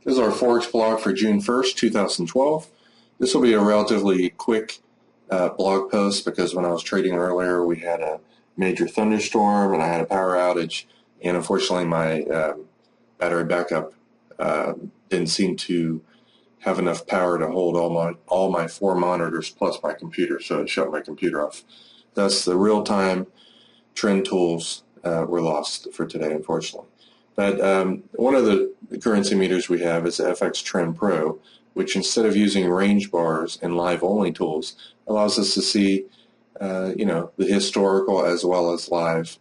This is our Forex blog for June 1st, 2012. This will be a relatively quick blog post because when I was trading earlier we had a major thunderstorm and I had a power outage, and unfortunately my battery backup didn't seem to have enough power to hold all my 4 monitors plus my computer, so it shut my computer off. Thus the real-time trend tools were lost for today, unfortunately. But one of the currency meters we have is the FX Trend Pro, which instead of using range bars and live-only tools, allows us to see, the historical as well as live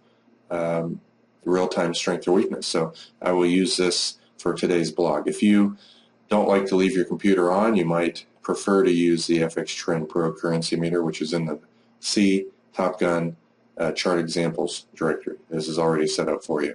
real-time strength or weakness. So I will use this for today's blog. If you don't like to leave your computer on, you might prefer to use the FX Trend Pro currency meter, which is in the C Top Gun chart examples directory. This is already set up for you.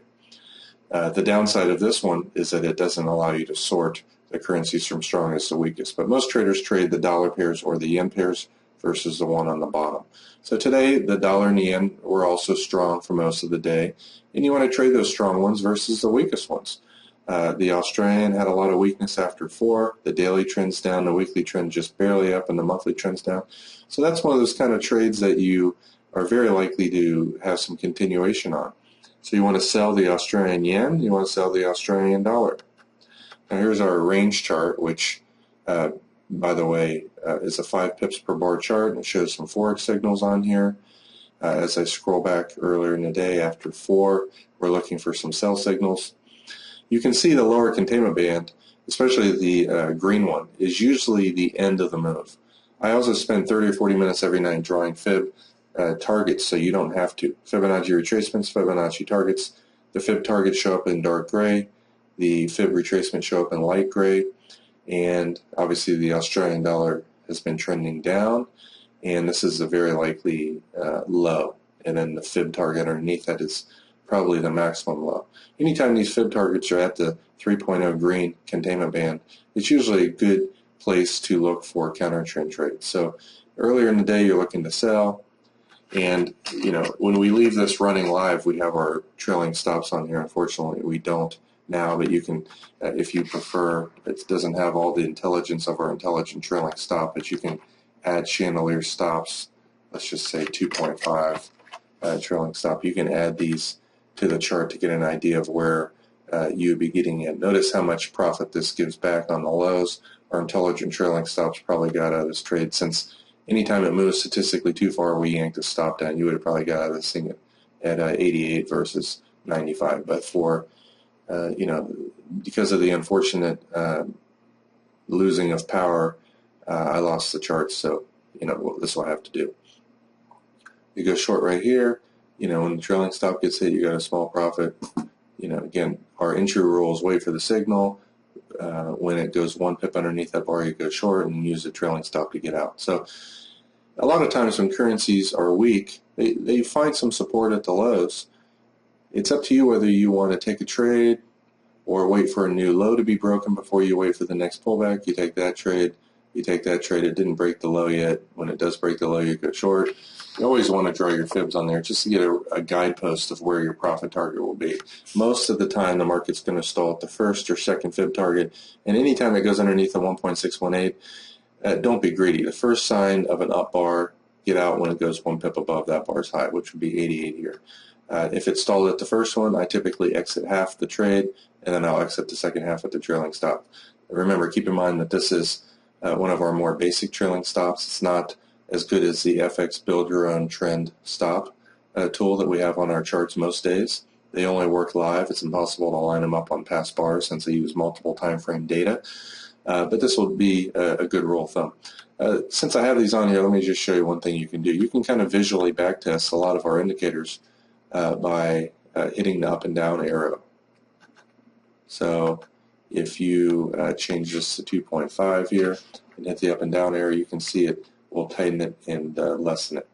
The downside of this one is that it doesn't allow you to sort the currencies from strongest to weakest, but most traders trade the dollar pairs or the yen pairs versus the one on the bottom. So today the dollar and the yen were also strong for most of the day, and you want to trade those strong ones versus the weakest ones. The Australian had a lot of weakness after 4. The daily trend's down, the weekly trend just barely up, and the monthly trend's down. So that's one of those kind of trades that you are very likely to have some continuation on. So you want to sell the Australian yen, you want to sell the Australian dollar. Now here's our range chart, which, by the way, is a 5 pips per bar chart, and it shows some Forex signals on here. As I scroll back earlier in the day after 4, we're looking for some sell signals. You can see the lower containment band, especially the green one, is usually the end of the move. I also spend 30 or 40 minutes every night drawing fib targets, so you don't have to. Fibonacci retracements, Fibonacci targets. The fib targets show up in dark gray. The fib retracements show up in light gray. And obviously the Australian dollar has been trending down, and this is a very likely low. And then the fib target underneath that is probably the maximum low. Anytime these fib targets are at the 3.0 green containment band, it's usually a good place to look for counter trend trades. So earlier in the day you're looking to sell, and when we leave this running live, we have our trailing stops on here. Unfortunately we don't now, but you can, if you prefer, it doesn't have all the intelligence of our intelligent trailing stop, but you can add chandelier stops. Let's just say 2.5 trailing stop. You can add these to the chart to get an idea of where you would be getting in. Notice how much profit this gives back on the lows. Our intelligent trailing stops probably got out of this trade, since anytime it moves statistically too far, we yanked a stop down. You would have probably got out of this thing at 88 versus 95. But for because of the unfortunate losing of power, I lost the chart. So this will have to do. You go short right here. When the trailing stop gets hit, you got a small profit. Again, our entry rule is wait for the signal. When it goes 1 pip underneath that bar, you go short and use the trailing stop to get out. So a lot of times when currencies are weak, they find some support at the lows. It's up to you whether you want to take a trade or wait for a new low to be broken before you wait for the next pullback. You take that trade. You take that trade. It didn't break the low yet. When it does break the low, you go short. You always want to draw your fibs on there just to get a guidepost of where your profit target will be. Most of the time, the market's going to stall at the first or second fib target, and anytime it goes underneath the 1.618, don't be greedy. The first sign of an up bar, get out when it goes 1 pip above that bar's high, which would be 88 here. If it stalled at the first one, I typically exit half the trade, and then I'll exit the second half at the trailing stop. Remember, keep in mind that this is one of our more basic trailing stops. It's not as good as the FX Build Your Own Trend Stop tool that we have on our charts most days. They only work live. It's impossible to line them up on past bars since they use multiple time frame data. But this will be a good rule of thumb. Since I have these on here, let me just show you one thing you can do. You can kind of visually backtest a lot of our indicators by hitting the up and down arrow. So if you change this to 2.5 here and hit the up and down arrow, you can see it will tighten it and lessen it.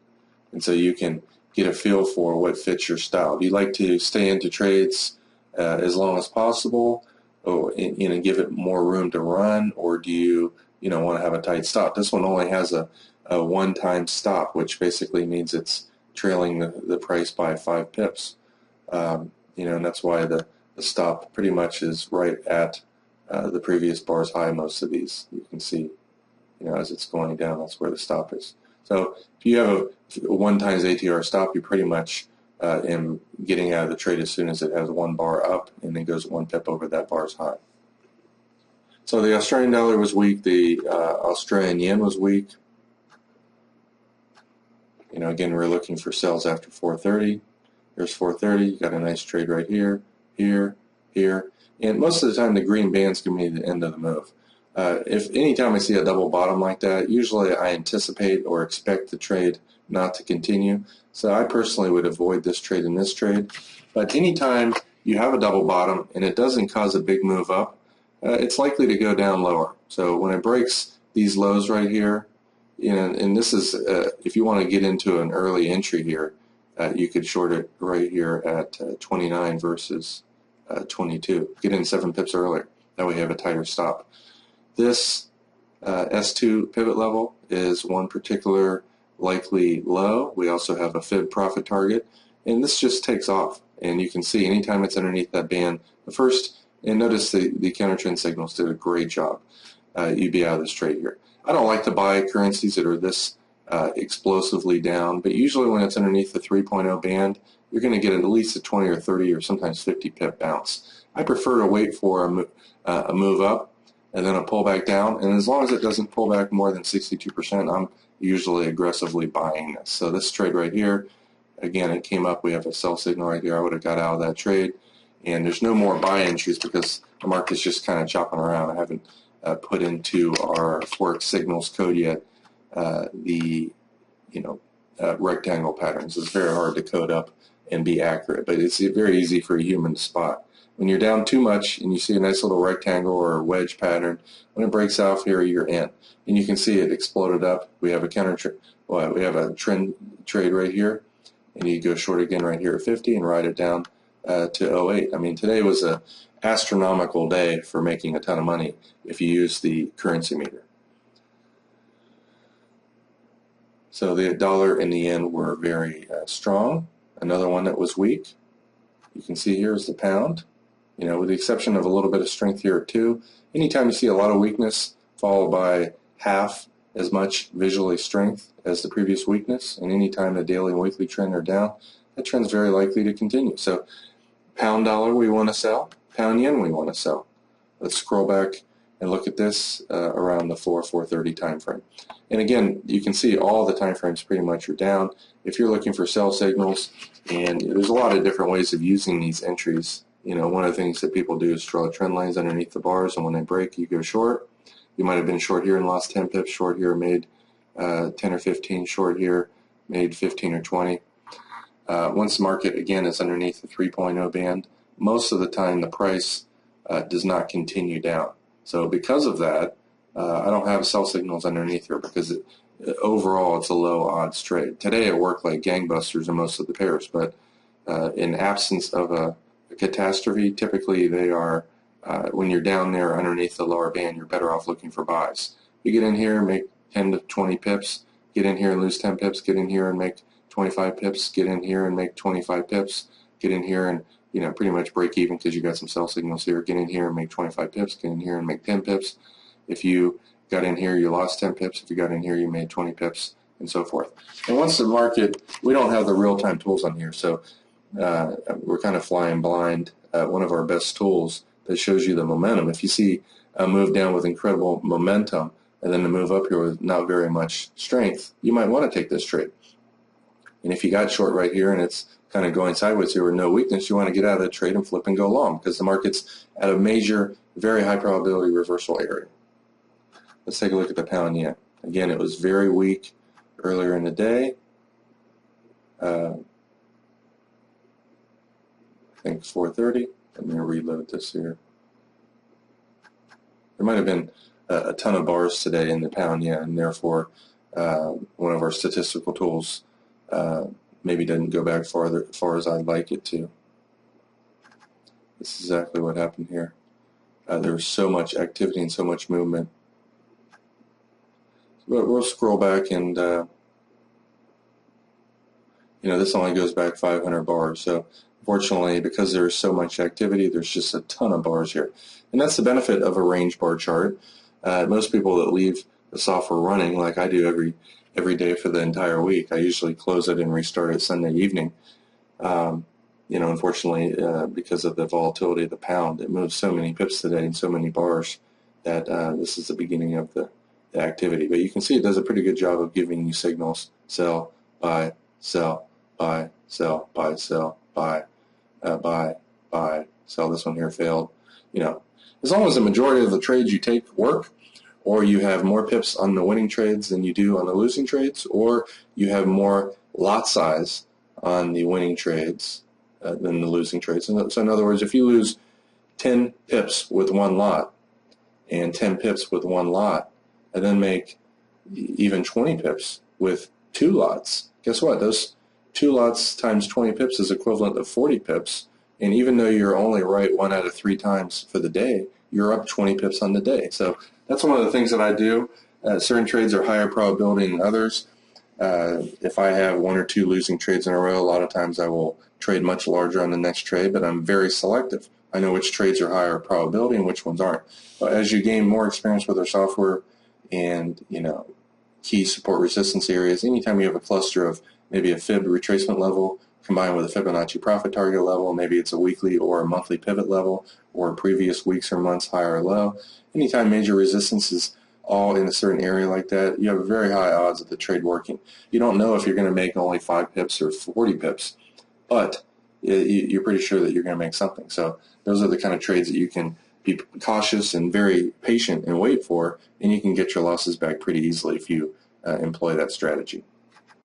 And so you can get a feel for what fits your style. Do you like to stay into trades as long as possible, or give it more room to run, or do you want to have a tight stop? This one only has a one-time stop, which basically means it's trailing the price by 5 pips. And that's why the stop pretty much is right at the previous bar's high. Most of these, you can see, as it's going down, that's where the stop is. So if you have a 1 times ATR stop, you pretty much am getting out of the trade as soon as it has 1 bar up and then goes 1 pip over that bar's high. So the Australian dollar was weak. The Australian yen was weak. Again, we're looking for sells after 4:30. There's 4:30. You got a nice trade right here, here, here. And most of the time, the green band's going to be the end of the move. If anytime I see a double bottom like that, usually I anticipate or expect the trade not to continue. So I personally would avoid this trade and this trade. But anytime you have a double bottom and it doesn't cause a big move up, it's likely to go down lower. So when it breaks these lows right here, and this is, if you want to get into an early entry here, you could short it right here at 29 versus 22. Get in 7 pips earlier. That way you have a tighter stop. This S2 pivot level is one particular likely low. We also have a fib profit target, and this just takes off. And you can see anytime it's underneath that band, and notice the counter trend signals did a great job. You'd be out of this trade here. I don't like to buy currencies that are this explosively down, but usually when it's underneath the 3.0 band, you're going to get at least a 20 or 30 or sometimes 50 pip bounce. I prefer to wait for a move up and then a pull back down, and as long as it doesn't pull back more than 62%, I'm usually aggressively buying this. So this trade right here, again, it came up. We have a sell signal right here. I would have got out of that trade, and there's no more buy entries because the market's just kind of chopping around. I haven't put into our Forex signals code yet the rectangle patterns. It's very hard to code up and be accurate, but it's very easy for a human to spot. When you're down too much and you see a nice little rectangle or a wedge pattern, when it breaks off here, you're in. And you can see it exploded up. We have we have a trend trade right here, and you go short again right here at 50 and ride it down to 08. I mean, today was an astronomical day for making a ton of money if you use the currency meter. So the dollar and the yen were very strong. Another one that was weak, you can see here, is the pound. With the exception of a little bit of strength here at 2. Anytime you see a lot of weakness followed by half as much visually strength as the previous weakness, and anytime the daily and weekly trend are down, that trend is very likely to continue. So pound dollar we want to sell, pound yen we want to sell. Let's scroll back and look at this around the 4:30 time frame. And again, you can see all the time frames pretty much are down. If you're looking for sell signals, and there's a lot of different ways of using these entries. One of the things that people do is draw trend lines underneath the bars, and when they break, you go short. You might have been short here and lost 10 pips, short here, made 10 or 15, short here, made 15 or 20. Once the market, again, is underneath the 3.0 band, most of the time the price does not continue down. So because of that, I don't have sell signals underneath here because overall it's a low odds trade. Today it worked like gangbusters in most of the pairs, but in absence of a catastrophe, typically they are, when you're down there underneath the lower band, you're better off looking for buys. You get in here and make 10 to 20 pips, get in here and lose 10 pips, get in here and make 25 pips, get in here and make 25 pips, get in here and pretty much break even because you got some sell signals here, get in here and make 25 pips, get in here and make 10 pips. If you got in here, you lost 10 pips. If you got in here, you made 20 pips, and so forth. And once the market, we don't have the real-time tools on here, so we're kind of flying blind. One of our best tools that shows you the momentum. If you see a move down with incredible momentum and then a move up here with not very much strength, you might want to take this trade. And if you got short right here and it's kind of going sideways here with no weakness, you want to get out of the trade and flip and go long because the market's at a major, very high probability reversal area. Let's take a look at the pound yen. Again, it was very weak earlier in the day. I think 4:30. Let me reload this here. There might have been a ton of bars today in the pound yen, and therefore one of our statistical tools maybe didn't go back far as I'd like it to. This is exactly what happened here. There was so much activity and so much movement. But we'll scroll back and this only goes back 500 bars. So fortunately, because there's so much activity, there's just a ton of bars here. And that's the benefit of a range bar chart. Most people that leave the software running, like I do every day for the entire week, I usually close it and restart it Sunday evening. Unfortunately, because of the volatility of the pound, it moves so many pips today and so many bars that this is the beginning of the activity. But you can see it does a pretty good job of giving you signals: sell, buy, sell, buy, sell, buy, sell, buy, buy, sell. This one here failed. As long as the majority of the trades you take work, or you have more pips on the winning trades than you do on the losing trades, or you have more lot size on the winning trades than the losing trades. So in other words, if you lose 10 pips with one lot and 10 pips with one lot, and then make even 20 pips with two lots, guess what? Those two lots times 20 pips is equivalent to 40 pips. And even though you're only right 1 out of 3 times for the day, you're up 20 pips on the day. So that's one of the things that I do. Certain trades are higher probability than others. If I have 1 or 2 losing trades in a row, a lot of times I will trade much larger on the next trade, but I'm very selective. I know which trades are higher probability and which ones aren't. But as you gain more experience with our software and, key support resistance areas, anytime you have a cluster of maybe a fib retracement level combined with a Fibonacci profit target level, maybe it's a weekly or a monthly pivot level, or previous weeks or months high or low, anytime major resistance is all in a certain area like that, you have very high odds of the trade working. You don't know if you're going to make only 5 pips or 40 pips, but you're pretty sure that you're going to make something. So those are the kind of trades that you can be cautious and very patient and wait for, and you can get your losses back pretty easily if you employ that strategy.